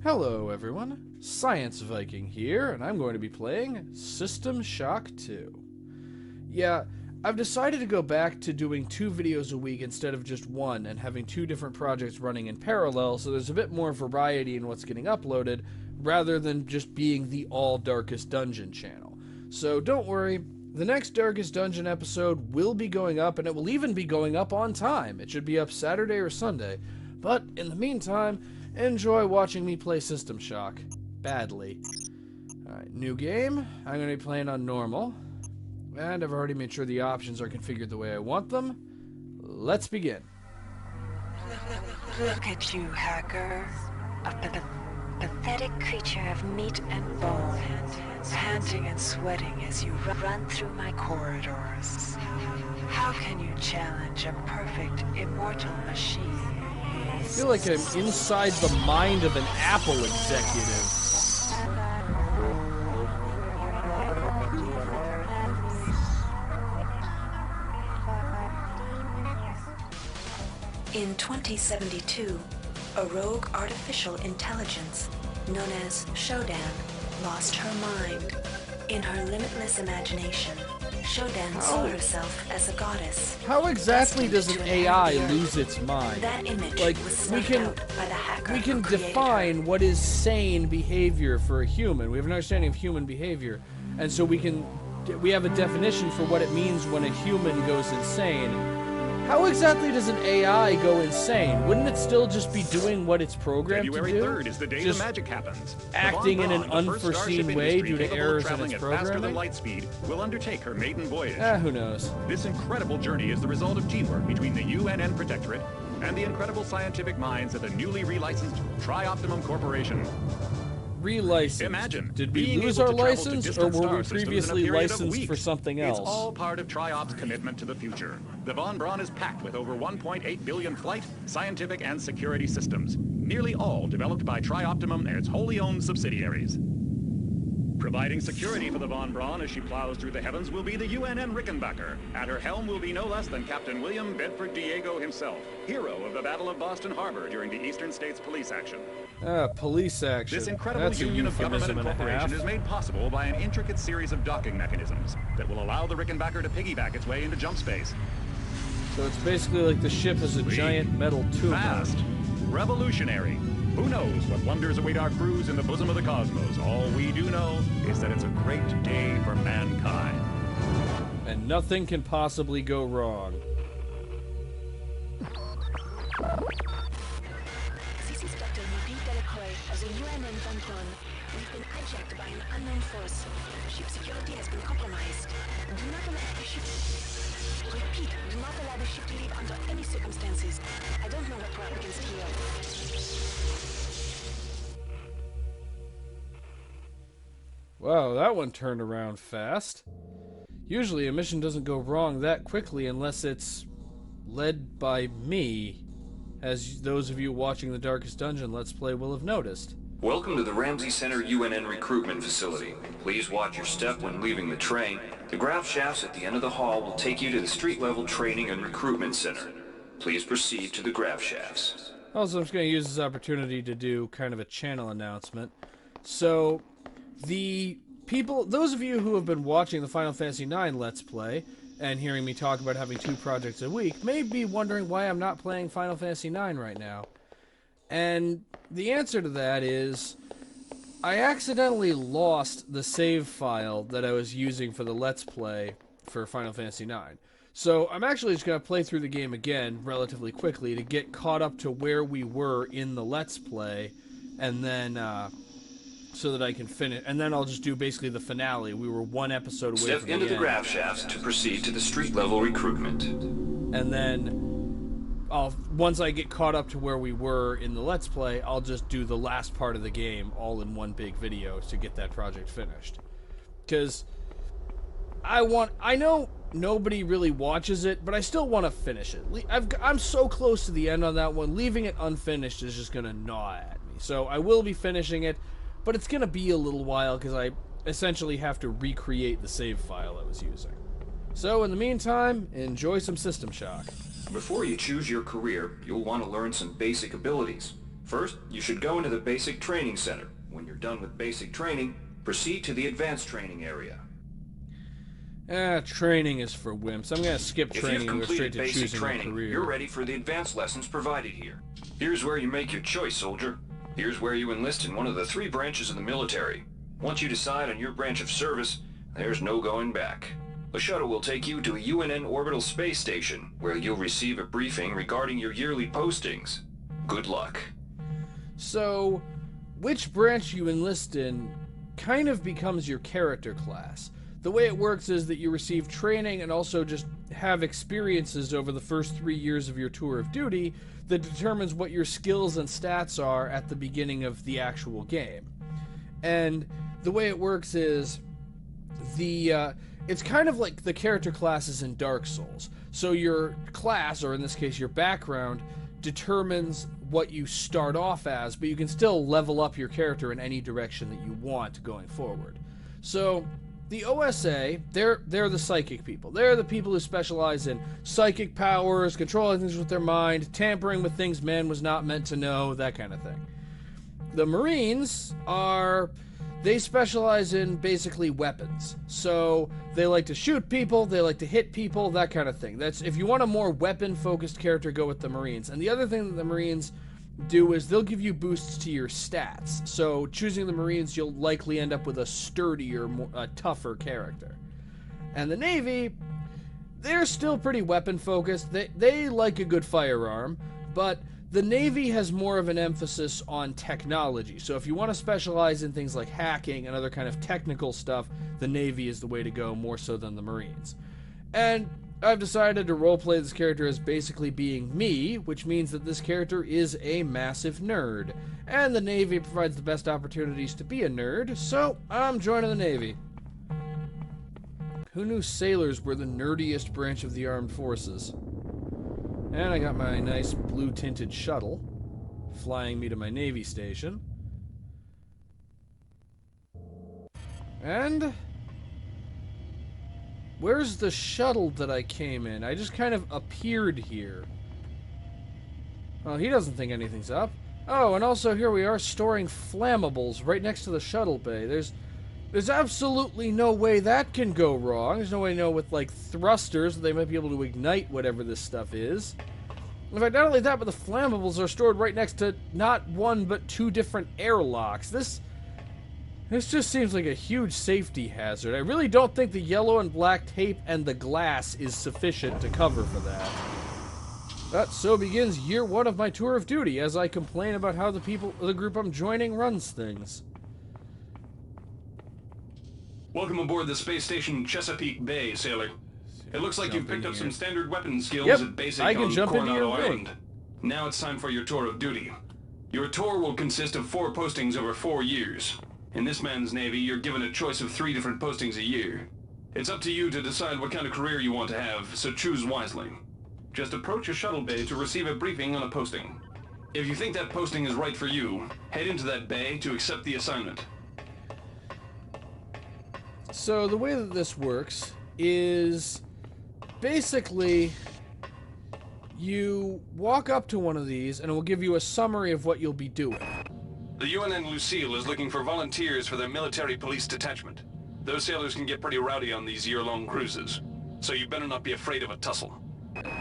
Hello everyone, Science Viking here, and I'm going to be playing System Shock 2. Yeah, I've decided to go back to doing 2 videos a week instead of just 1, and having 2 different projects running in parallel, so there's a bit more variety in what's getting uploaded, rather than just being the all Darkest Dungeon channel. So don't worry, the next Darkest Dungeon episode will be going up, and it will even be going up on time. It should be up Saturday or Sunday, but in the meantime, enjoy watching me play System Shock. Badly. Alright, new game. I'm going to be playing on normal. And I've already made sure the options are configured the way I want them. Let's begin. Look at you, hacker. A pathetic creature of meat and bone, panting and sweating as you run through my corridors. How can you challenge a perfect, immortal machine? I feel like I'm inside the mind of an Apple executive. In 2072, a rogue artificial intelligence known as Shodan lost her mind. In her limitless imagination, Shodan saw herself as a goddess. How exactly does an AI lose its mind? That image Like, was snuffed out by the hacker we can who created define her. what is sane behavior for a human. We have an understanding of human behavior, and so we have a definition for what it means when a human goes insane. How exactly does an AI go insane? Wouldn't it still just be doing what it's programmed February to do? 3rd is the day Just the magic happens. acting The in Von an Braun, the first unforeseen starship way industry due to capable of errors in traveling its at faster than programming? light speed will undertake her maiden voyage. Who knows? This incredible journey is the result of teamwork between the UNN Protectorate and the incredible scientific minds at the newly relicensed Tri-Optimum Corporation. Relicensed. Imagine Did we being lose able our to travel to license, or distant were star we systems in a previously period of licensed for weeks. something else? It's all part of Tri-Op's commitment to the future. The Von Braun is packed with over 1.8 billion flight, scientific, and security systems, nearly all developed by Tri-Optimum and its wholly owned subsidiaries. Providing security for the Von Braun as she plows through the heavens will be the UNN Rickenbacker. At her helm will be no less than Captain William Bedford Diego himself, hero of the Battle of Boston Harbor during the Eastern States Police Action. Police action. This incredible That's a union of government euphemism and and a half. corporation is made possible by an intricate series of docking mechanisms that will allow the Rickenbacker to piggyback its way into jump space. So it's basically like the ship is a Sweet. giant metal tumor. Fast. Revolutionary. Who knows what wonders await our crews in the bosom of the cosmos? All we do know is that it's a great day for mankind. And nothing can possibly go wrong. This is Dr. Ruby Delacroix of the UNN Von Braun. We've been hijacked by an unknown force. Ship security has been compromised. Do not allow the ship... Repeat, do not allow the ship to leave under any circumstances. I don't know what we're up against here. Wow, that one turned around fast. Usually a mission doesn't go wrong that quickly unless it's led by me, as those of you watching the Darkest Dungeon Let's Play will have noticed. Welcome to the Ramsey Center UNN recruitment facility. Please watch your step when leaving the train. The grav shafts at the end of the hall will take you to the street-level training and recruitment center. Please proceed to the grav shafts. Also, I'm just going to use this opportunity to do kind of a channel announcement. So, the people, those of you who have been watching the Final Fantasy IX Let's Play, and hearing me talk about having 2 projects a week, may be wondering why I'm not playing Final Fantasy IX right now. And the answer to that is, I accidentally lost the save file that I was using for the Let's Play for Final Fantasy IX. So I'm actually just going to play through the game again relatively quickly to get caught up to where we were in the Let's Play, and then so that I can finish, and then I'll just do basically the finale. We were 1 episode away Step from the into the end. grav shafts to proceed to the street-level recruitment. And then once I get caught up to where we were in the Let's Play, I'll just do the last part of the game all in one big video to get that project finished. Because I know nobody really watches it, but I still want to finish it. I'm so close to the end on that one. Leaving it unfinished is just going to gnaw at me. So I will be finishing it, but it's going to be a little while because I essentially have to recreate the save file I was using. So in the meantime, enjoy some System Shock. Before you choose your career, you'll want to learn some basic abilities. First, you should go into the Basic Training Center. When you're done with basic training, proceed to the Advanced Training area. Training is for wimps. I'm gonna skip If training you've and go straight completed to basic choosing a training, career. you're ready for the advanced lessons provided here. Here's where you make your choice, soldier. Here's where you enlist in one of the 3 branches of the military. Once you decide on your branch of service, there's no going back. The shuttle will take you to a UNN orbital space station, where you'll receive a briefing regarding your yearly postings. Good luck. So, which branch you enlist in kind of becomes your character class. The way it works is that you receive training and also just have experiences over the first 3 years of your tour of duty that determines what your skills and stats are at the beginning of the actual game. And the way it works is it's kind of like the character classes in Dark Souls. So your class, or in this case your background, determines what you start off as, but you can still level up your character in any direction that you want going forward. So the OSA, they're the psychic people. They're the people who specialize in psychic powers, controlling things with their mind, tampering with things man was not meant to know, that kind of thing. The Marines they specialize in basically weapons. So they like to shoot people, they like to hit people, that kind of thing. That's, if you want a more weapon-focused character, go with the Marines. And the other thing that the Marines do is they'll give you boosts to your stats. So choosing the Marines, you'll likely end up with a sturdier, a tougher character. And the Navy, they're still pretty weapon-focused. They like a good firearm, but the Navy has more of an emphasis on technology. So if you want to specialize in things like hacking and other kind of technical stuff, the Navy is the way to go, more so than the Marines. And I've decided to roleplay this character as basically being me, which means that this character is a massive nerd. And the Navy provides the best opportunities to be a nerd, so I'm joining the Navy. Who knew sailors were the nerdiest branch of the armed forces? And I got my nice blue-tinted shuttle, flying me to my Navy station. And where's the shuttle that I came in? I just kind of appeared here. Well, he doesn't think anything's up. Oh, and also here we are storing flammables right next to the shuttle bay. There's absolutely no way that can go wrong. There's no way to know with, like, thrusters that they might be able to ignite whatever this stuff is. In fact, not only that, but the flammables are stored right next to not one, but 2 different airlocks. This just seems like a huge safety hazard. I really don't think the yellow and black tape and the glass is sufficient to cover for that. But so begins year 1 of my tour of duty, as I complain about how the group I'm joining runs things. Welcome aboard the space station Chesapeake Bay, sailor. It looks like you've picked up some standard weapon skills at basic I can on jump into Coronado your Island. ring. Now it's time for your tour of duty. Your tour will consist of 4 postings over 4 years. In this man's Navy, you're given a choice of 3 different postings a year. It's up to you to decide what kind of career you want to have, so choose wisely. Just approach a shuttle bay to receive a briefing on a posting. If you think that posting is right for you, head into that bay to accept the assignment. So the way that this works is basically you walk up to one of these and it will give you a summary of what you'll be doing. The UNN Lucille is looking for volunteers for their military police detachment. Those sailors can get pretty rowdy on these year-long cruises, so you better not be afraid of a tussle.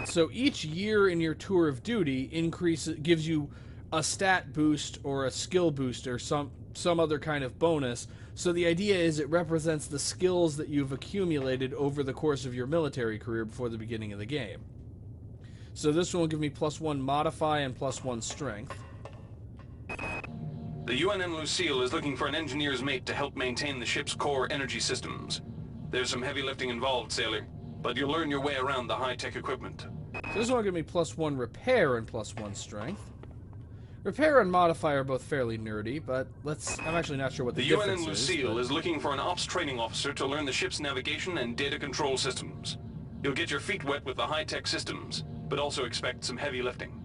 So each year in your tour of duty gives you a stat boost or a skill boost or some other kind of bonus. So the idea is it represents the skills that you've accumulated over the course of your military career before the beginning of the game. So this one will give me +1 modify and +1 strength. The UNN Lucille is looking for an engineer's mate to help maintain the ship's core energy systems. There's some heavy lifting involved, sailor, but you'll learn your way around the high-tech equipment. So this one will give me +1 repair and +1 strength. Repair and modify are both fairly nerdy, but I'm actually not sure what the difference is. The UNN Lucille is looking for an ops training officer to learn the ship's navigation and data control systems. You'll get your feet wet with the high-tech systems, but also expect some heavy lifting.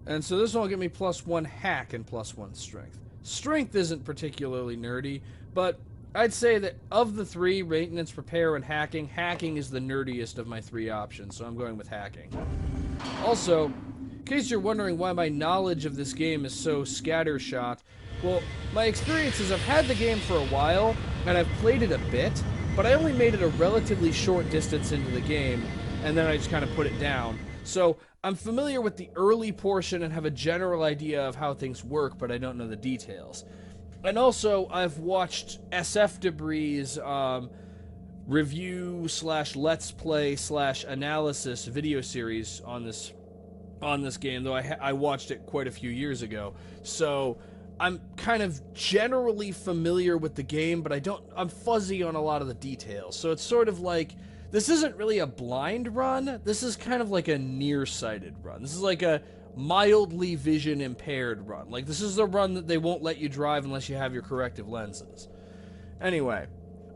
And so this one will give me +1 hack and +1 strength. Strength isn't particularly nerdy, but I'd say that of the 3, maintenance, repair, and hacking is the nerdiest of my 3 options, so I'm going with hacking. Also, in case you're wondering why my knowledge of this game is so scattershot, well, my experience is I've had the game for a while, and I've played it a bit, but I only made it a relatively short distance into the game, and then I just kind of put it down. So I'm familiar with the early portion and have a general idea of how things work, but I don't know the details. And also, I've watched SF Debris' review / let's play / analysis video series on this game, though I watched it quite a few years ago. So I'm kind of generally familiar with the game, but I'm fuzzy on a lot of the details. So it's sort of like, this isn't really a blind run. This is kind of like a nearsighted run. This is like a mildly vision impaired run. Like, this is the run that they won't let you drive unless you have your corrective lenses. Anyway,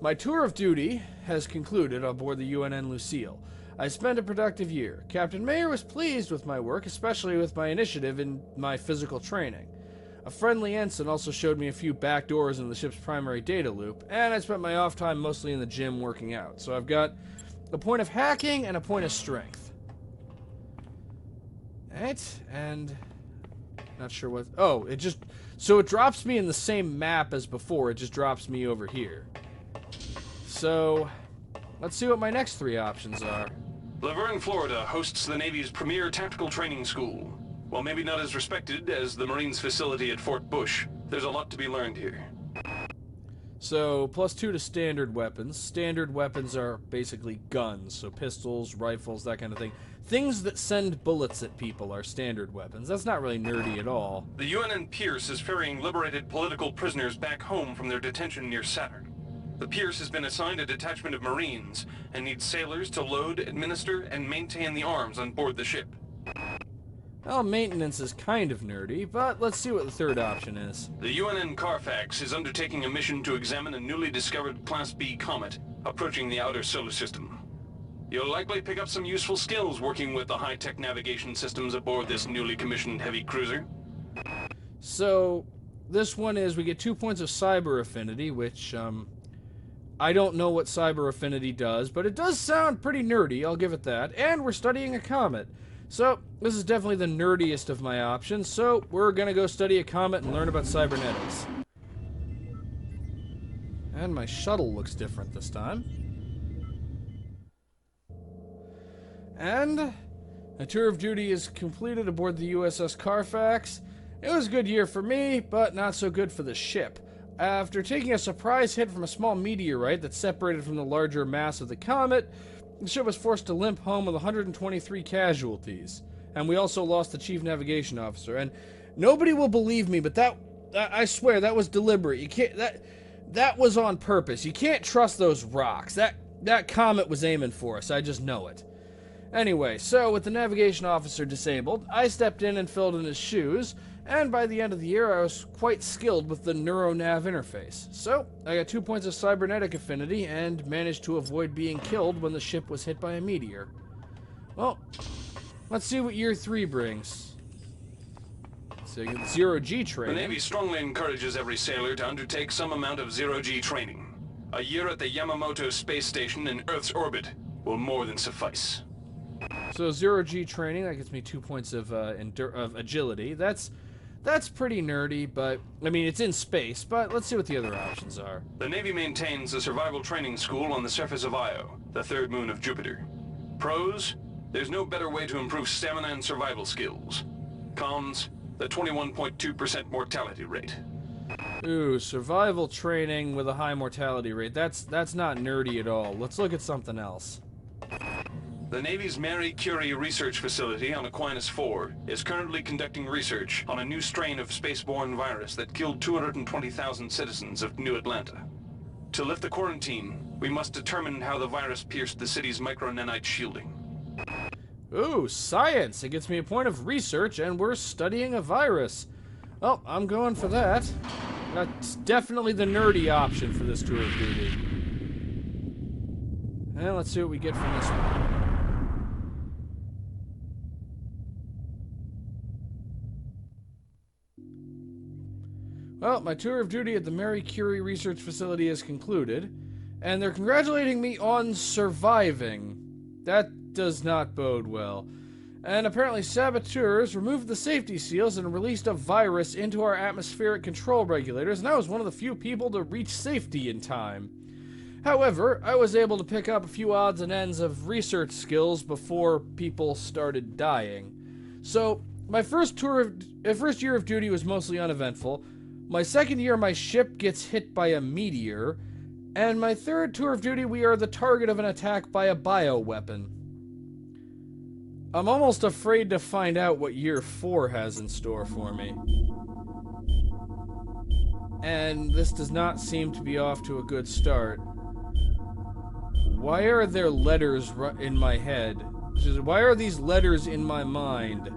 my tour of duty has concluded aboard the UNN Lucille. I spent a productive year. Captain Mayer was pleased with my work, especially with my initiative in my physical training. A friendly ensign also showed me a few back doors in the ship's primary data loop, and I spent my off time mostly in the gym working out. So I've got a point of hacking and a point of strength. Right, and not sure what... Oh, so it drops me in the same map as before. It just drops me over here. So let's see what my next 3 options are. Laverne, Florida hosts the Navy's premier tactical training school. While maybe not as respected as the Marines facility at Fort Bush, there's a lot to be learned here. So, +2 to standard weapons. Standard weapons are basically guns, so pistols, rifles, that kind of thing. Things that send bullets at people are standard weapons. That's not really nerdy at all. The UNN Pierce is ferrying liberated political prisoners back home from their detention near Saturn. The Pierce has been assigned a detachment of Marines and needs sailors to load, administer, and maintain the arms on board the ship. Well, maintenance is kind of nerdy, but let's see what the 3rd option is. The UNN Carfax is undertaking a mission to examine a newly discovered Class B comet approaching the outer solar system. You'll likely pick up some useful skills working with the high-tech navigation systems aboard this newly commissioned heavy cruiser. So, this one is we get 2 points of cyber affinity, which, I don't know what cyber affinity does, but it does sound pretty nerdy, I'll give it that. And we're studying a comet. So, this is definitely the nerdiest of my options, so we're gonna go study a comet and learn about cybernetics. And my shuttle looks different this time. And a tour of duty is completed aboard the USS Carfax. It was a good year for me, but not so good for the ship. After taking a surprise hit from a small meteorite that separated from the larger mass of the comet, the ship was forced to limp home with 123 casualties. And we also lost the chief navigation officer. And nobody will believe me, but I swear, that was deliberate. You can't... That was on purpose. You can't trust those rocks. That comet was aiming for us. I just know it. Anyway, so with the navigation officer disabled, I stepped in and filled in his shoes, and by the end of the year I was quite skilled with the NeuroNav interface. So, I got 2 points of cybernetic affinity and managed to avoid being killed when the ship was hit by a meteor. Well, let's see what year 3 brings. So you get zero-G training. The Navy strongly encourages every sailor to undertake some amount of zero-G training. A year at the Yamamoto space station in Earth's orbit will more than suffice. So zero-G training, that gets me 2 points of agility. That's pretty nerdy, but, I mean, it's in space, but let's see what the other options are. The Navy maintains a survival training school on the surface of Io, the 3rd moon of Jupiter. Pros, there's no better way to improve stamina and survival skills. Cons, the 21.2% mortality rate. Ooh, survival training with a high mortality rate. That's not nerdy at all. Let's look at something else. The Navy's Marie Curie research facility on Aquinas 4 is currently conducting research on a new strain of spaceborne virus that killed 220,000 citizens of New Atlanta. To lift the quarantine, we must determine how the virus pierced the city's micronanite shielding. Ooh, science! It gets me a point of research, and we're studying a virus. Well, I'm going for that. That's definitely the nerdy option for this tour of duty. And let's see what we get from this one. Well, my tour of duty at the Marie Curie research facility is concluded, and they're congratulating me on surviving. That does not bode well. And apparently saboteurs removed the safety seals and released a virus into our atmospheric control regulators, and I was one of the few people to reach safety in time. However, I was able to pick up a few odds and ends of research skills before people started dying. So, my first year of duty was mostly uneventful. My second year, my ship gets hit by a meteor. And my third tour of duty, we are the target of an attack by a bioweapon. I'm almost afraid to find out what year 4 has in store for me. And this does not seem to be off to a good start. Why are there letters in my head? Why are these letters in my mind?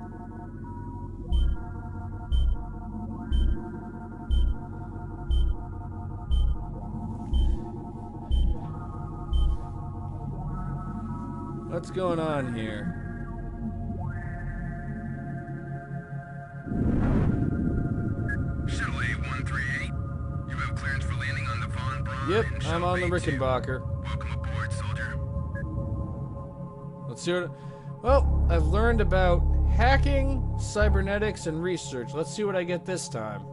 What's going on here? Shuttle A138. You have clearance for landing on the Von Braun. Yep, I'm on the Rickenbacker. Welcome aboard, soldier. Let's see what... Well, I've learned about hacking, cybernetics, and research. Let's see what I get this time.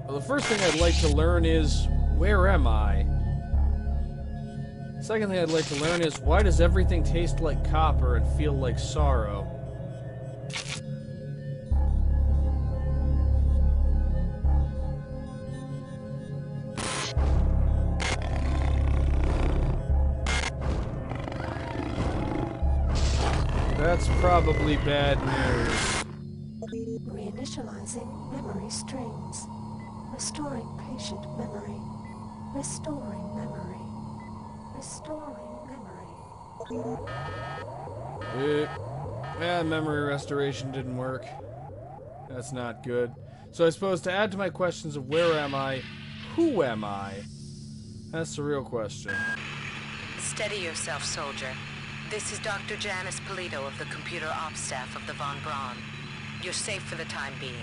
Well, the first thing I'd like to learn is, where am I? Second thing I'd like to learn is, why does everything taste like copper and feel like sorrow? That's probably bad news. Reinitializing memory strings. Restoring patient memory. Restoring memory. Restoring memory. Yeah, memory restoration didn't work. That's not good. So I suppose to add to my questions of where am I, who am I? That's the real question. Steady yourself, soldier. This is Dr. Janice Polito of the computer ops staff of the Von Braun. You're safe for the time being.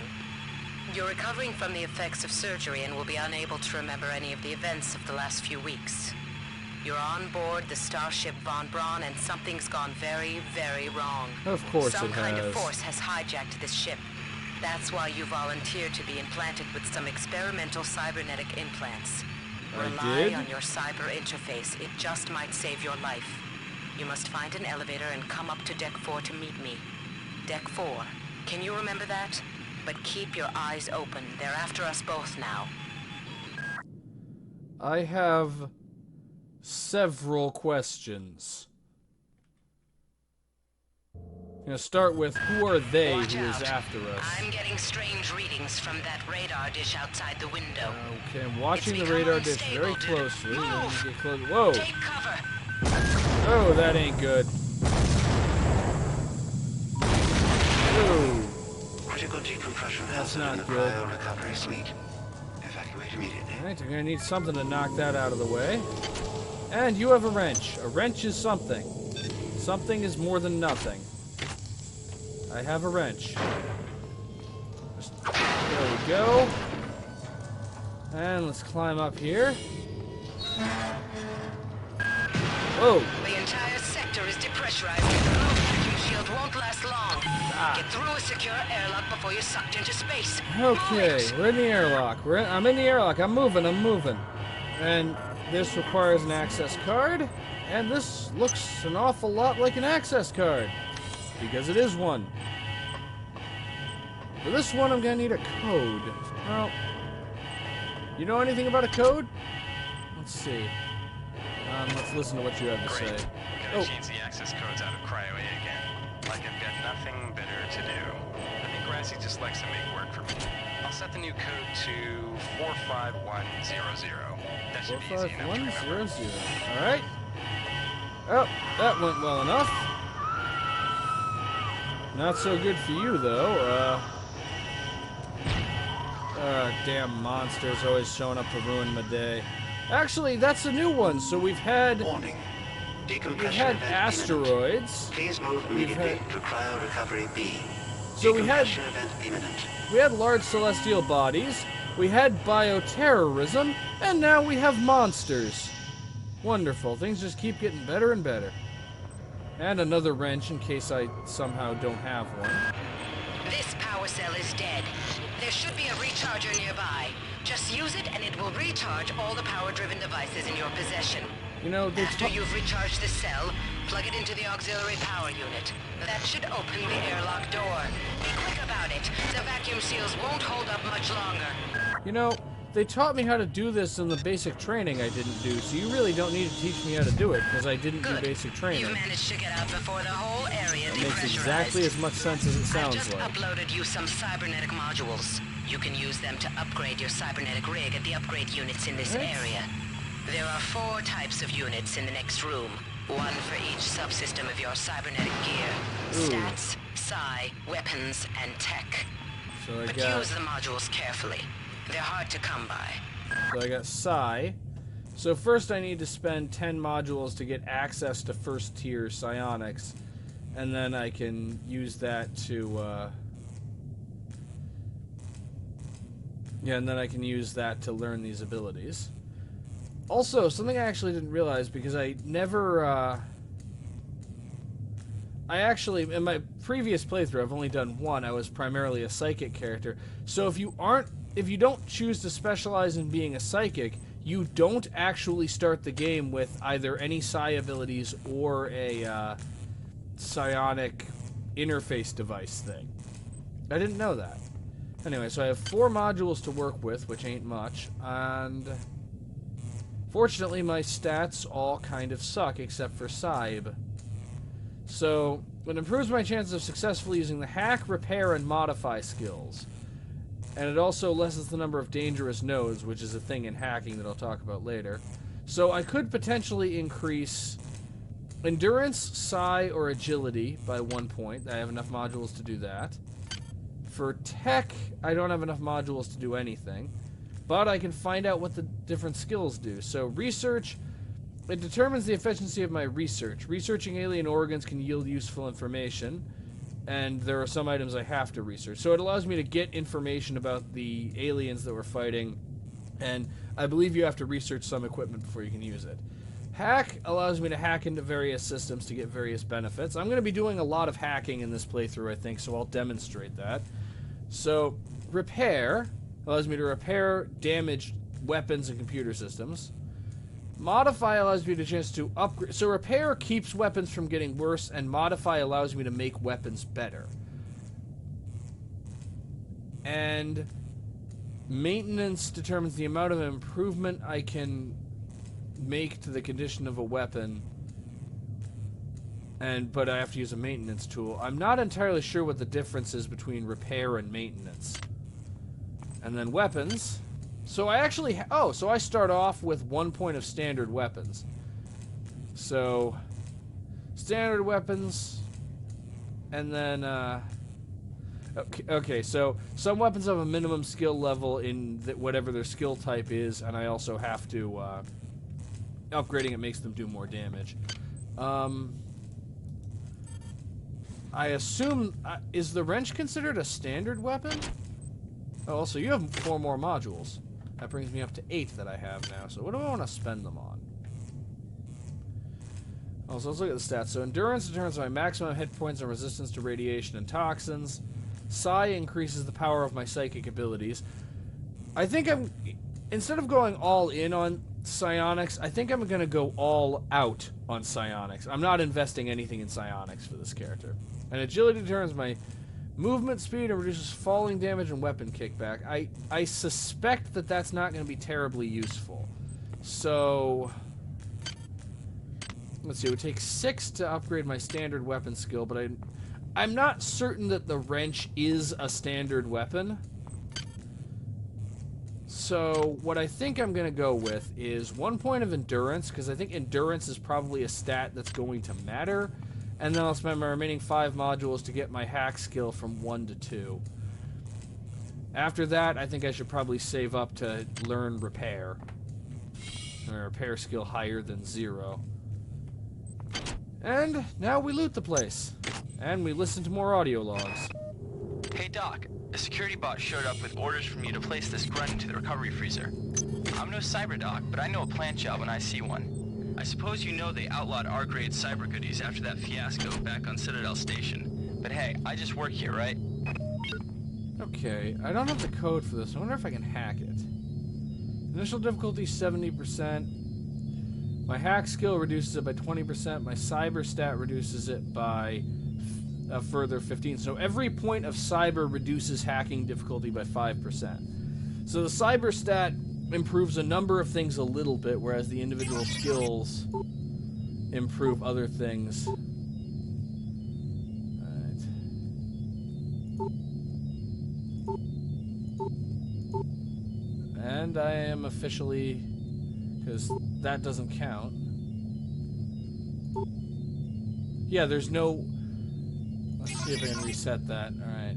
You're recovering from the effects of surgery and will be unable to remember any of the events of the last few weeks. You're on board the starship Von Braun and something's gone very, very wrong. Of course it has. Some kind of force has hijacked this ship. That's why you volunteered to be implanted with some experimental cybernetic implants. Rely on your cyber interface. It just might save your life. You must find an elevator and come up to Deck 4 to meet me. Deck 4. Can you remember that? But keep your eyes open. They're after us both now. I have several questions. I'm gonna start with, who are they Watch who is out. after us? I'm getting strange readings from that radar dish outside the window. Okay, I'm watching It's the radar become dish unstable, very dude. closely. Let me Move! get close. Whoa! Take cover! Oh, that ain't good. Ooh, Critical decompression That's hazard not in the good. cryo recovery suite. Evacuate immediately. alright, I'm gonna need something to knock that out of the way. And you have a wrench. A wrench is something. Something is more than nothing. I have a wrench. There we go. And let's climb up here. Whoa! The entire sector is depressurized. The low vacuum shield won't last long. Get through a secure airlock before you're sucked into space. Okay, we're in the airlock. I'm in the airlock. I'm moving. And this requires an access card. And this looks an awful lot like an access card. Because it is one. For this one, I'm gonna need a code. Well, you know anything about a code? Let's see. Let's listen to what you have to Great. say. Gotta change the access codes out of Cryo A again. Like I've got nothing better to do. I think Grassy just likes to make work for me. I'll set the new code to 45100. That should be easy enough to remember. 45100. Alright. Oh, that went well enough. Not so good for you, though. Damn monsters always showing up to ruin my day. Actually, that's a new one. So we've had Warning. we've Decompression had event asteroids. imminent. Please move immediately to cryo recovery B. So we had Decompression event imminent. large celestial bodies. We had bioterrorism, and now we have monsters. Wonderful. Things just keep getting better and better. And another wrench in case I somehow don't have one. This power cell is dead. There should be a recharger nearby. Just use it and it will recharge all the power-driven devices in your possession. You know, after you've recharged the cell, plug it into the auxiliary power unit. That should open the airlock door. Be quick about it. The vacuum seals won't hold up much longer. You know, they taught me how to do this in the basic training I didn't do, so you really don't need to teach me how to do it, because I didn't do basic training. You've managed to get out before the whole area It makes exactly as much sense as it sounds I've just like. uploaded you some cybernetic modules. You can use them to upgrade your cybernetic rig at the upgrade units in this area. There are 4 types of units in the next room. One for each subsystem of your cybernetic gear. Stats, psi, weapons, and tech. So I But got, use the modules carefully. They're hard to come by. so I got psi. So first I need to spend 10 modules to get access to first tier psionics. And then I can use that to, yeah, and then I can use that to learn these abilities. Also, something I actually didn't realize, because I never, I actually, in my previous playthrough, I've only done one. I was primarily a psychic character. So if you don't choose to specialize in being a psychic, you don't actually start the game with either any psi abilities or a psionic interface device thing. I didn't know that. Anyway, so I have 4 modules to work with, which ain't much, and fortunately my stats all kind of suck except for Cyb. So it improves my chances of successfully using the hack, repair, and modify skills. And it also lessens the number of dangerous nodes, which is a thing in hacking that I'll talk about later. So I could potentially increase endurance, psi, or agility by 1 point. I have enough modules to do that. For tech, I don't have enough modules to do anything. But I can find out what the different skills do. So research, it determines the efficiency of my research. Researching alien organs can yield useful information. And there are some items I have to research. So it allows me to get information about the aliens that we're fighting. And I believe you have to research some equipment before you can use it. Hack allows me to hack into various systems to get various benefits. I'm going to be doing a lot of hacking in this playthrough, I think, so I'll demonstrate that. So, repair allows me to repair damaged weapons and computer systems. Modify allows me the chance to upgrade. So repair keeps weapons from getting worse, and modify allows me to make weapons better. And maintenance determines the amount of improvement I can make to the condition of a weapon. But I have to use a maintenance tool. I'm not entirely sure what the difference is between repair and maintenance. And then weapons. So I actually... so I start off with 1 point of standard weapons. So, standard weapons. And then, okay, so some weapons have a minimum skill level in whatever their skill type is, and I also have to... upgrading it makes them do more damage. I assume... is the wrench considered a standard weapon? Oh, also, you have 4 more modules. That brings me up to 8 that I have now. So what do I want to spend them on? Oh, so let's look at the stats. So endurance determines my maximum hit points and resistance to radiation and toxins. Psi increases the power of my psychic abilities. I think I'm... Instead of going all in on psionics, I think I'm going to go all out on psionics. I'm not investing anything in psionics for this character. And agility determines my movement speed and reduces falling damage and weapon kickback. I suspect that that's not going to be terribly useful. So... let's see, it would take 6 to upgrade my standard weapon skill, but I'm not certain that the wrench is a standard weapon. So what I think I'm going to go with is 1 point of endurance, because I think endurance is probably a stat that's going to matter. And then I'll spend my remaining 5 modules to get my hack skill from 1 to 2. After that, I think I should probably save up to learn repair. A repair skill higher than 0. And now we loot the place. And we listen to more audio logs. Hey Doc, a security bot showed up with orders from you to place this grunt into the recovery freezer. I'm no cyber doc, but I know a plant job when I see one. I suppose you know they outlawed R-grade cyber goodies after that fiasco back on Citadel Station. But hey, I just work here, right? Okay, I don't have the code for this. I wonder if I can hack it. Initial difficulty 70%. My hack skill reduces it by 20%. My cyber stat reduces it by a further 15. So every point of cyber reduces hacking difficulty by 5%. So the cyber stat improves a number of things a little bit, whereas the individual skills improve other things. Alright. And I am officially... because that doesn't count. Yeah, there's no... Let's see if I can reset that. Alright.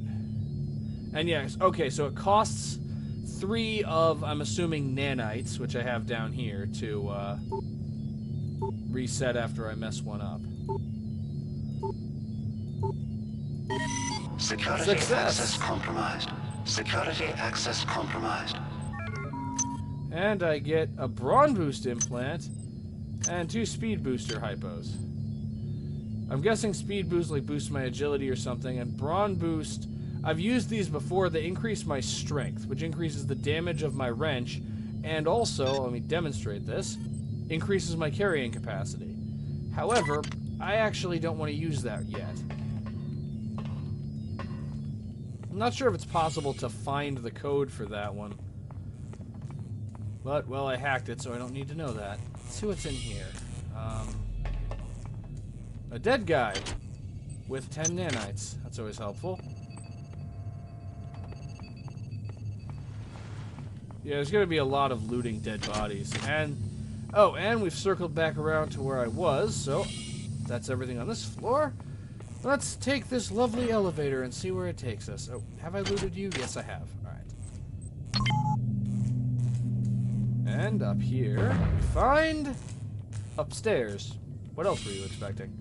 And yes, okay, so it costs 3 of, I'm assuming, nanites, which I have down here, to reset after I mess one up. Security Success. access compromised. Security access compromised. And I get a Brawn Boost implant and 2 Speed Booster hypos. I'm guessing Speed Boost like boosts my agility or something, and Brawn Boost, I've used these before. They increase my strength, which increases the damage of my wrench, and also, let me demonstrate this, increases my carrying capacity. However, I actually don't want to use that yet. I'm not sure if it's possible to find the code for that one. But, well, I hacked it, so I don't need to know that. Let's see what's in here. A dead guy with 10 nanites. That's always helpful. Yeah, there's going to be a lot of looting dead bodies. And, oh, and we've circled back around to where I was, so that's everything on this floor. Let's take this lovely elevator and see where it takes us. Oh, have I looted you? Yes, I have. Alright. And up here, we find upstairs. What else were you expecting?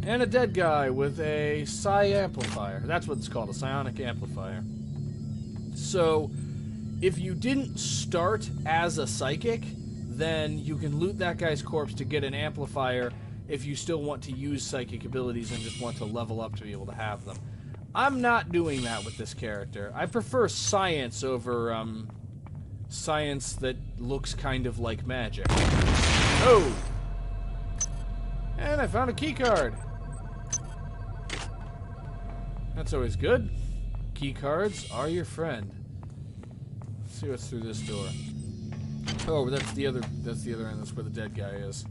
And a dead guy with a psi amplifier. That's what it's called, a psionic amplifier. So, if you didn't start as a psychic, then you can loot that guy's corpse to get an amplifier if you still want to use psychic abilities and just want to level up to be able to have them. I'm not doing that with this character. I prefer science over, science that looks kind of like magic. Oh! And I found a key card. That's always good. Key cards are your friend. Let's see what's through this door. Oh, that's the other end. That's where the dead guy is.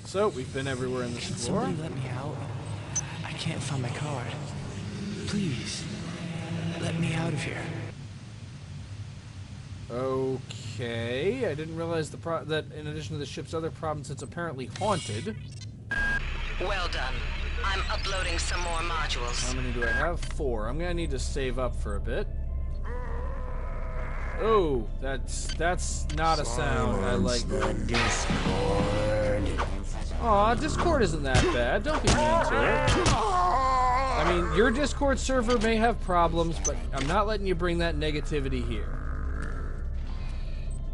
So, we've been everywhere in this floor. Somebody let me out. I can't find my card. Please, let me out of here. Okay, I didn't realize that in addition to the ship's other problems, it's apparently haunted. Well done. I'm uploading some more modules. How many do I have? 4. I'm gonna need to save up for a bit. Oh, that's not a sound I like. Aw, Discord isn't that bad. Don't be mean to it. I mean, your Discord server may have problems, but I'm not letting you bring that negativity here.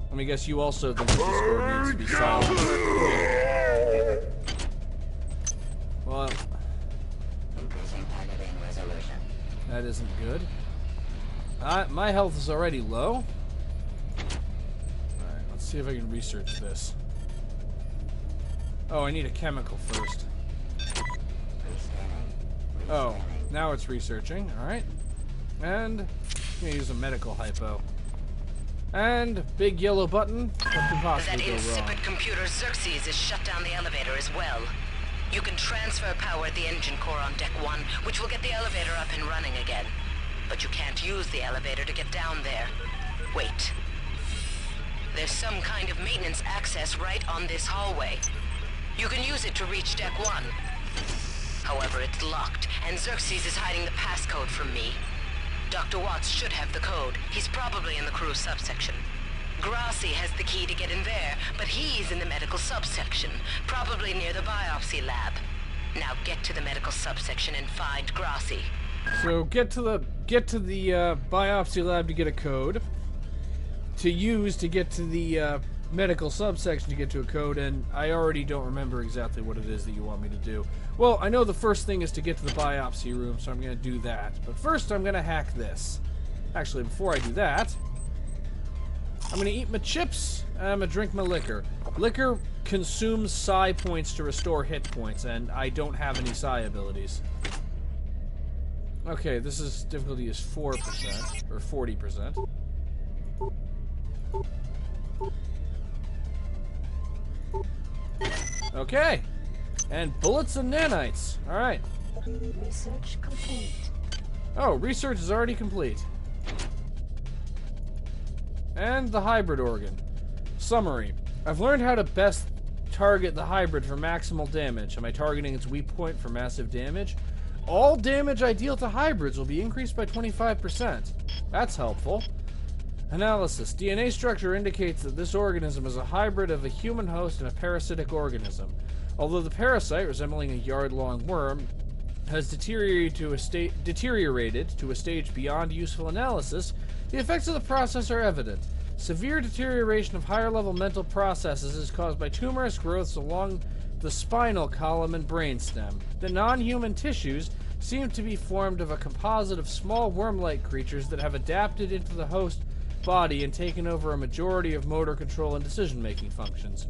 Let me guess, you also think Discord needs to be silent. Well, that isn't good. My health is already low. Alright, let's see if I can research this. Oh, I need a chemical first. Oh, now it's researching. Alright. And I'm gonna use a medical hypo. And big yellow button. What could possibly That go wrong? insipid computer Xerxes has shut down the elevator as well. You can transfer power at the engine core on deck 1, which will get the elevator up and running again. But you can't use the elevator to get down there. Wait. There's some kind of maintenance access right on this hallway. You can use it to reach deck 1. However, it's locked, and Xerxes is hiding the passcode from me. Dr. Watts should have the code. He's probably in the crew subsection. Grassi has the key to get in there, but he's in the medical subsection, probably near the biopsy lab. Now get to the medical subsection and find Grassi. So get to the biopsy lab to get a code to use to get to the medical subsection to get to a code, and I already don't remember exactly what it is that you want me to do. Well, I know the first thing is to get to the biopsy room, so I'm going to do that. But first, I'm going to hack this. Actually, before I do that, I'm going to eat my chips, and I'm going to drink my liquor. Liquor consumes psi points to restore hit points, and I don't have any psi abilities. Okay, this is difficulty is 4%, or 40%. Okay, and bullets and nanites. All right. Research complete. Oh, research is already complete. And the hybrid organ. Summary. I've learned how to best target the hybrid for maximal damage. Am I targeting its weak point for massive damage? All damage I deal to hybrids will be increased by 25%. That's helpful. Analysis. DNA structure indicates that this organism is a hybrid of a human host and a parasitic organism. Although the parasite, resembling a yard-long worm, has deteriorated to a stage beyond useful analysis, the effects of the process are evident. Severe deterioration of higher-level mental processes is caused by tumorous growths along the spinal column and brainstem. The non-human tissues seem to be formed of a composite of small worm-like creatures that have adapted into the host body and taken over a majority of motor control and decision-making functions.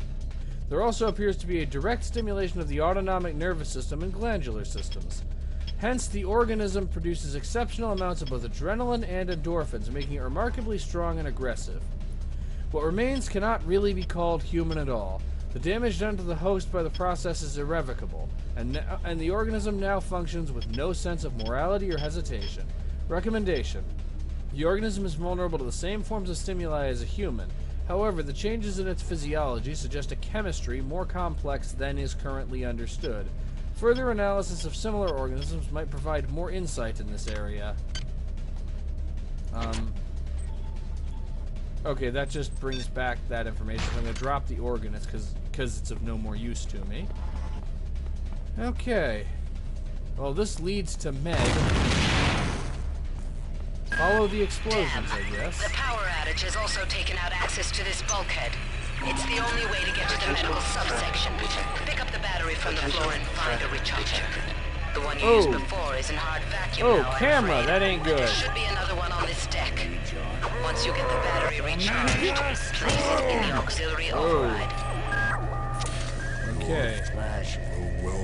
There also appears to be a direct stimulation of the autonomic nervous system and glandular systems. Hence, the organism produces exceptional amounts of both adrenaline and endorphins, making it remarkably strong and aggressive. What remains cannot really be called human at all. The damage done to the host by the process is irrevocable, and the organism now functions with no sense of morality or hesitation. Recommendation. The organism is vulnerable to the same forms of stimuli as a human. However, the changes in its physiology suggest a chemistry more complex than is currently understood. Further analysis of similar organisms might provide more insight in this area. Okay, that just brings back that information. I'm going to drop the organ because it's of no more use to me. Okay. Well, this leads to Meg. Follow the explosions, I guess. The power outage has also taken out access to this bulkhead. It's the only way to get to the medical subsection. Pick up the battery from the floor and find a recharger. The one you used before is in hard vacuum now, camera, that ain't good. There should be another one on this deck. Once you get the battery recharged, place it in the auxiliary override. Okay.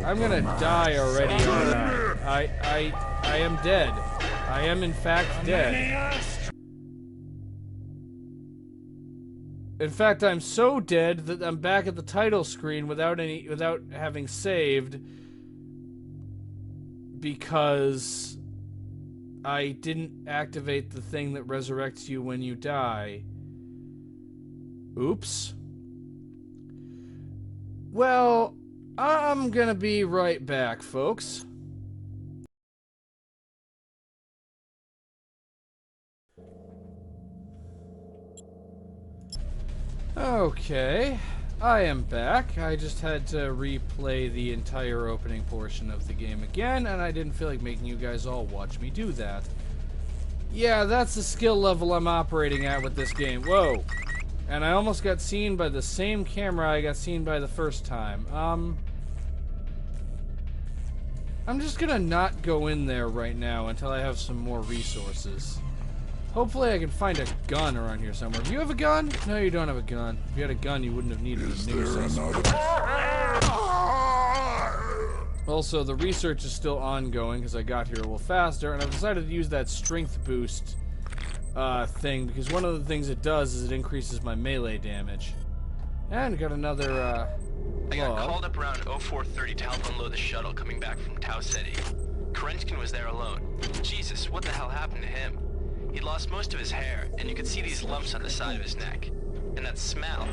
I'm gonna die already, aren't I? I am dead. I am in fact dead. In fact, I'm so dead that I'm back at the title screen without having saved because I didn't activate the thing that resurrects you when you die. Oops. Well, I'm gonna be right back, folks. Okay, I am back. I just had to replay the entire opening portion of the game again, and I didn't feel like making you guys all watch me do that. Yeah, that's the skill level I'm operating at with this game. Whoa. And I almost got seen by the same camera I got seen by the first time. I'm just gonna not go in there right now until I have some more resources. Hopefully I can find a gun around here somewhere. Do you have a gun? No, you don't have a gun. If you had a gun, you wouldn't have needed a new suspect. Also, the research is still ongoing because I got here a little faster, and I've decided to use that strength boost thing because one of the things it does is it increases my melee damage. And got another I got called up around 0430 to help unload the shuttle coming back from Tau City. Kerenskin was there alone. Jesus, what the hell happened to him? He'd lost most of his hair, and you could see these lumps on the side of his neck. And that smell.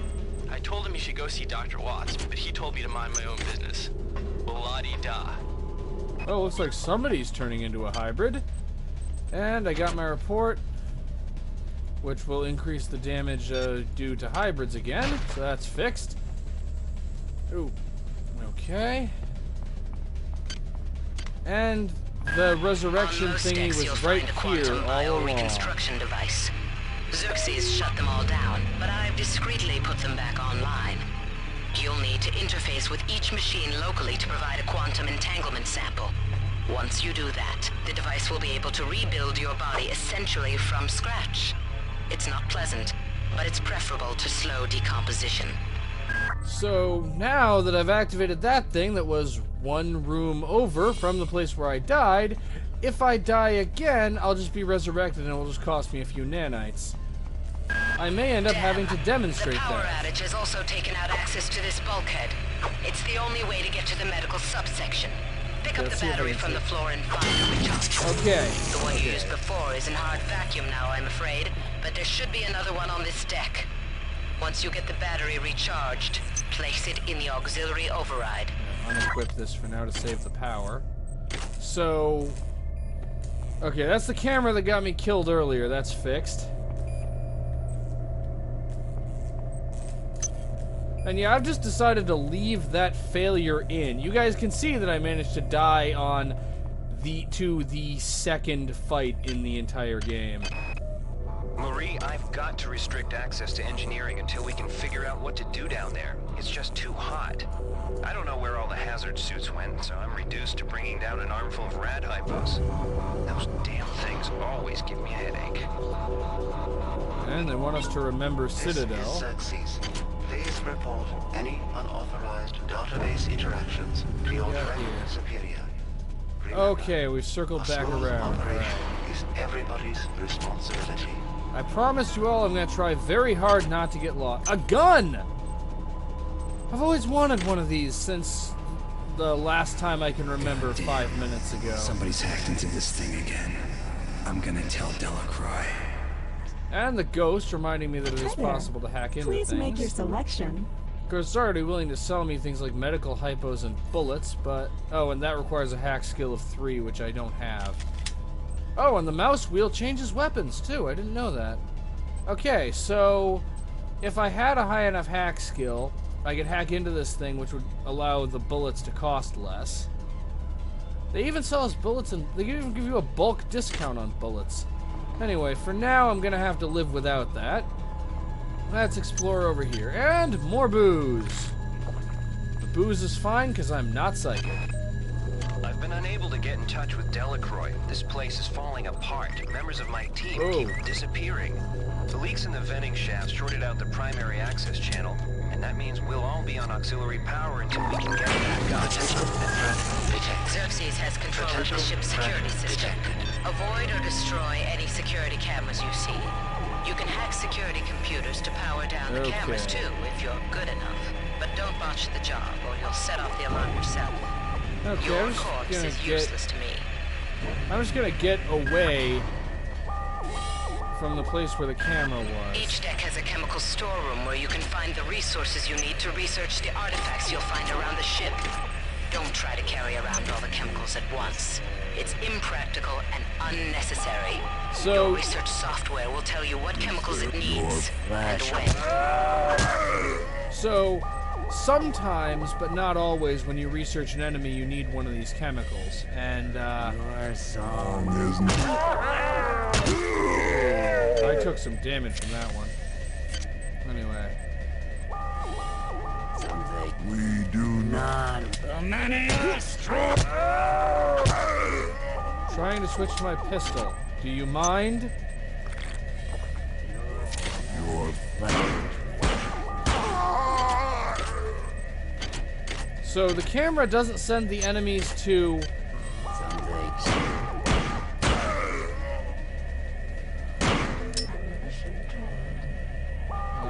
I told him he should go see Dr. Watts, but he told me to mind my own business. La-di-da. Oh, looks like somebody's turning into a hybrid. And I got my report, which will increase the damage due to hybrids again, so that's fixed. Ooh. Okay. And the resurrection thingy was right here all along. Reconstruction device. Xerxes shut them all down, but I've discreetly put them back online. You'll need to interface with each machine locally to provide a quantum entanglement sample. Once you do that, the device will be able to rebuild your body essentially from scratch. It's not pleasant, but it's preferable to slow decomposition. So now that I've activated that thing that was one room over from the place where I died, if I die again, I'll just be resurrected and it will just cost me a few nanites. I may end up having to demonstrate that. The power outage has also taken out access to this bulkhead. It's the only way to get to the medical subsection. Pick up the battery from the floor and find a recharge. Okay. The one you used before is in hard vacuum now, I'm afraid, but there should be another one on this deck. Once you get the battery recharged, place it in the auxiliary override. Unequip this for now to save the power. So... okay, that's the camera that got me killed earlier. That's fixed. And yeah, I've just decided to leave that failure in. You guys can see that I managed to die on the second fight in the entire game. Marie, I've got to restrict access to engineering until we can figure out what to do down there. It's just too hot. I don't know where all the hazard suits went, so I'm reduced to bringing down an armful of rad hypos. Those damn things always give me a headache. And they want us to remember Citadel. This is Xerxes. Please report any unauthorized database interactions to your direct superior. Remember, okay, we've circled back around. Operation is everybody's responsibility. I promised you all I'm going to try very hard not to get lost. A gun! I've always wanted one of these since the last time I can remember. 5 minutes ago. Somebody's hacked into this thing again. I'm gonna tell Delacroix. And the ghost reminding me that it is possible to hack into things. Please make your selection. Of course, it's already willing to sell me things like medical hypos and bullets, but... oh, and that requires a hack skill of 3, which I don't have. Oh, and the mouse wheel changes weapons, too. I didn't know that. Okay, so... if I had a high enough hack skill, I could hack into this thing, which would allow the bullets to cost less. They even sell us bullets, and they can even give you a bulk discount on bullets. Anyway, for now, I'm gonna have to live without that. Let's explore over here. And more booze. The booze is fine, because I'm not psychic. I've been unable to get in touch with Delacroix. This place is falling apart. Members of my team keep disappearing. The leaks in the venting shaft shorted out the primary access channel, and that means we'll all be on auxiliary power until we can get back up. Xerxes has control of the ship's security system. Avoid or destroy any security cameras you see. You can hack security computers to power down the cameras too, if you're good enough. But don't botch the job, or you'll set off the alarm yourself. Okay, Your corpse is useless to me. I'm just gonna get away from the place where the camera was. Each deck has a chemical storeroom where you can find the resources you need to research the artifacts you'll find around the ship. Don't try to carry around all the chemicals at once. It's impractical and unnecessary. So, your research software will tell you what chemicals it needs and when. So, sometimes, but not always, when you research an enemy, you need one of these chemicals. And, your song is I took some damage from that one. Anyway. We do not. Trying to switch to my pistol. Do you mind? So the camera doesn't send the enemies to...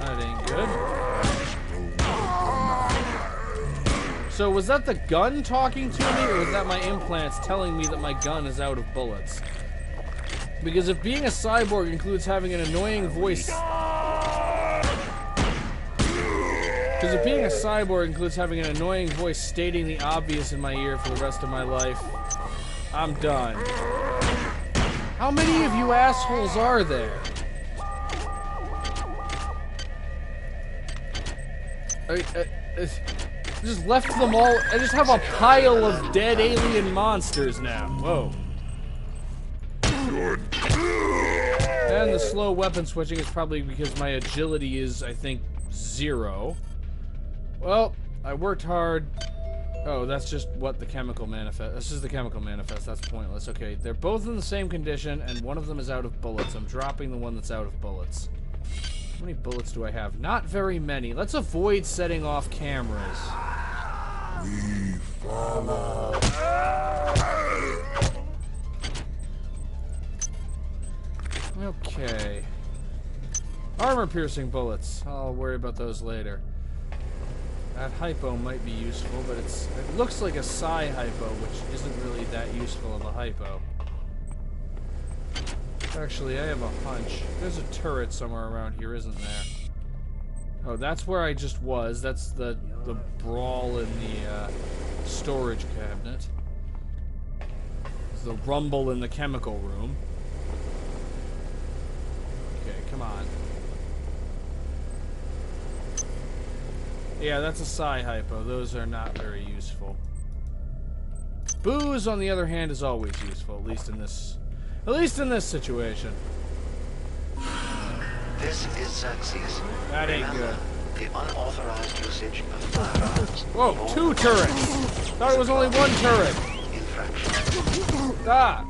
that ain't good. So was that the gun talking to me, or was that my implants telling me that my gun is out of bullets? Because if being a cyborg includes having an annoying voice... Because if being a cyborg includes having an annoying voice stating the obvious in my ear for the rest of my life, I'm done. How many of you assholes are there? I just left them all. I just have a pile of dead alien monsters now. Whoa. And the slow weapon switching is probably because my agility is, I think, 0. Well, I worked hard. Oh, that's just what the chemical manifest. This is the chemical manifest. That's pointless. Okay, they're both in the same condition, and one of them is out of bullets. I'm dropping the one that's out of bullets. How many bullets do I have? Not very many. Let's avoid setting off cameras. We follow. Okay. Armor-piercing bullets. I'll worry about those later. That hypo might be useful, but it looks like a psi hypo, which isn't really that useful of a hypo. Actually, I have a hunch. There's a turret somewhere around here, isn't there? Oh, that's where I just was. That's the brawl in the storage cabinet. There's the rumble in the chemical room. Okay, come on. Yeah, that's a psi hypo. Those are not very useful. Booze, on the other hand, is always useful, at least in this situation. This is Xerxes. That ain't Remember, good. The unauthorized usage of firearms. Whoa, 2 turrets! Thought it was only 1 turret. Infraction. Ah!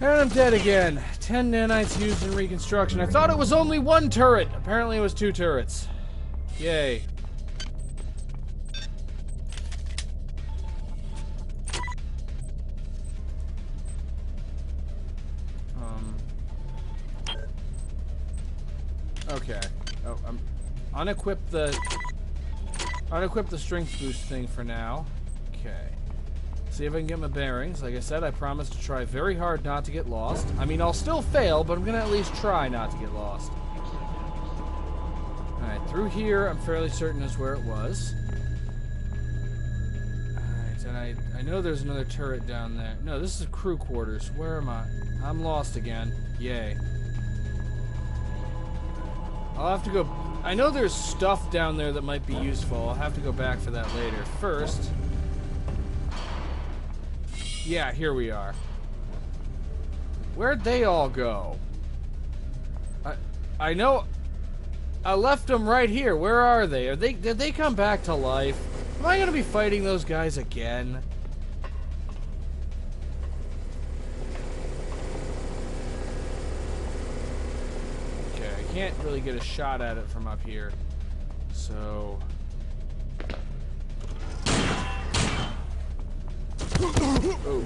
And I'm dead again. 10 nanites used in reconstruction. I thought it was only 1 turret. Apparently it was 2 turrets. Yay. Okay. Oh, I'm unequip the strength boost thing for now. Okay. See if I can get my bearings. Like I said, I promised to try very hard not to get lost. I mean, I'll still fail, but I'm gonna at least try not to get lost. Alright, through here, I'm fairly certain is where it was. Alright, and I know there's another turret down there. No, this is crew quarters. Where am I? I'm lost again. Yay. I'll have to go... I know there's stuff down there that might be useful. I'll have to go back for that later. First... Yeah, here we are. Where'd they all go? I know... I left them right here. Where are they? Did they come back to life? Am I gonna be fighting those guys again? Okay, I can't really get a shot at it from up here. So... Oh.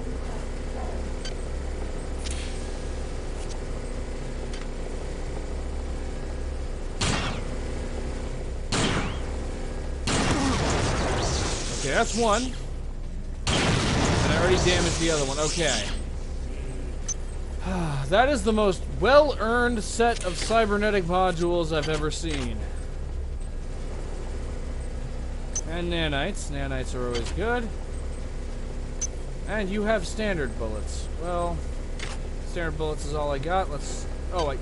Okay, that's one. And I already damaged the other one. Okay. That is the most well-earned set of cybernetic modules I've ever seen. And nanites. Nanites are always good. And you have standard bullets. Well, standard bullets is all I got. Let's... Oh,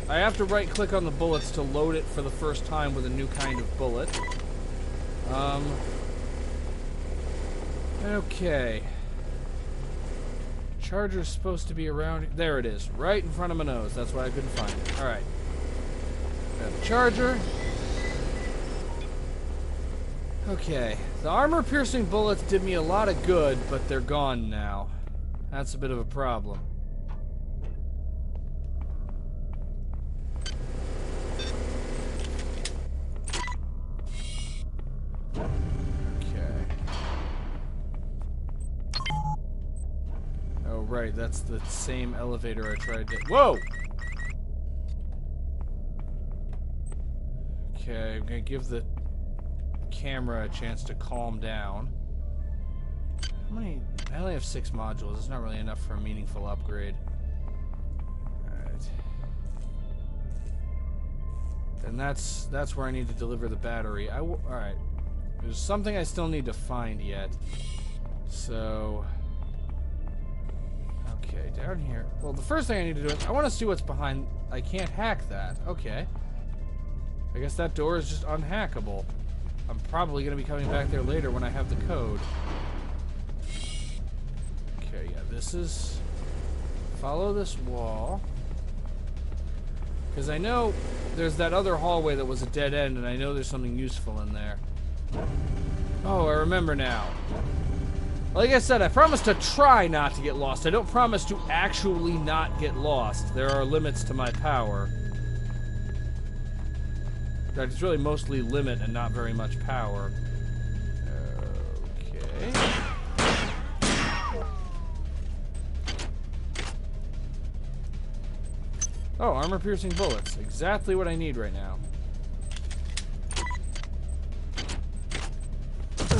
I have to right-click on the bullets to load it for the first time with a new kind of bullet. Okay. Charger's supposed to be around... There it is. Right in front of my nose. That's why I couldn't find it. Alright. Got the charger. Okay. The armor-piercing bullets did me a lot of good, but they're gone now. That's a bit of a problem. Right, that's the same elevator I tried to... Whoa! Okay, I'm gonna give the camera a chance to calm down. How many... I only have 6 modules. It's not really enough for a meaningful upgrade. Alright. And that's where I need to deliver the battery. Alright. There's something I still need to find yet. So... Okay, down here. Well, the first thing I need to do is I want to see what's behind... I can't hack that. Okay. I guess that door is just unhackable. I'm probably going to be coming back there later when I have the code. Okay, yeah, this is follow this wall. Because I know there's that other hallway that was a dead end, and I know there's something useful in there. Oh, I remember now. Like I said, I promise to try not to get lost. I don't promise to actually not get lost. There are limits to my power. In fact, it's really mostly limit and not very much power. Okay. Oh, armor-piercing bullets. Exactly what I need right now. Okay,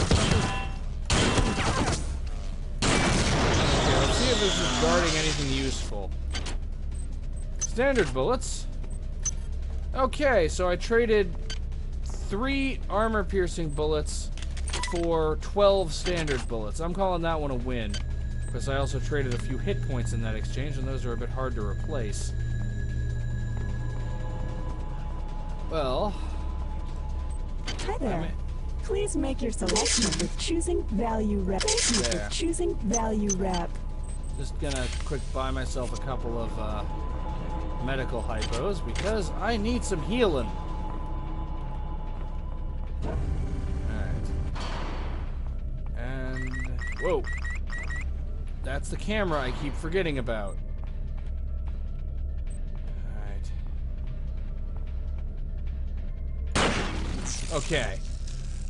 let's see if this is guarding anything useful. Standard bullets. Okay, so I traded 3 armor-piercing bullets for 12 standard bullets. I'm calling that one a win, because I also traded a few hit points in that exchange, and those are a bit hard to replace. Well... Hi there. Please make your selection with choosing value rep. Thank you for choosing value rep. Just gonna quick buy myself a couple of medical hypos because I need some healing. Alright. And... whoa. That's the camera I keep forgetting about. Alright. Okay.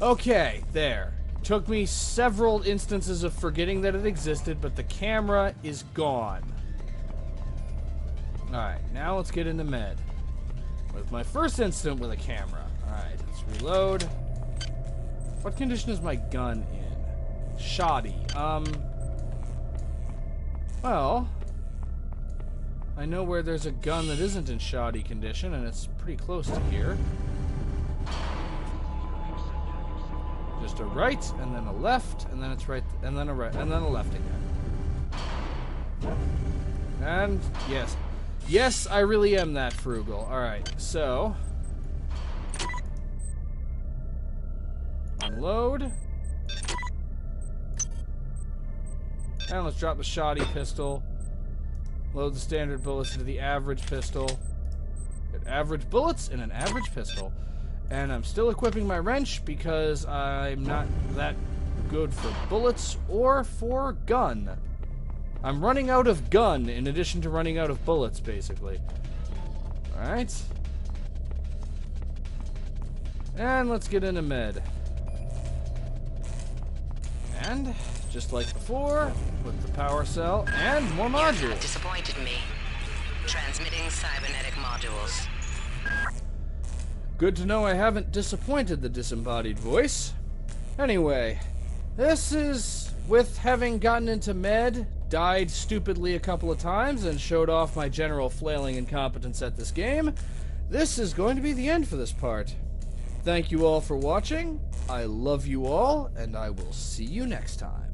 Okay, there. Took me several instances of forgetting that it existed, but the camera is gone. Alright, now let's get into med. With my first incident with a camera. Alright, let's reload. What condition is my gun in? Shoddy. Well... I know where there's a gun that isn't in shoddy condition, and it's pretty close to here. Just a right, and then a left, and then it's right, and then a right, and then a left again. And, yes. Yes, I really am that frugal. Alright, so... unload. And let's drop the shoddy pistol. Load the standard bullets into the average pistol. Get average bullets in an average pistol. And I'm still equipping my wrench because I'm not that good for bullets or for gun. I'm running out of gun in addition to running out of bullets, basically. Alright. And let's get into med. And, just like before, with the power cell and more modules. You have disappointed me. Transmitting cybernetic modules. Good to know I haven't disappointed the disembodied voice. Anyway, this is with having gotten into med, died stupidly a couple of times, and showed off my general flailing incompetence at this game. This is going to be the end for this part. Thank you all for watching. I love you all, and I will see you next time.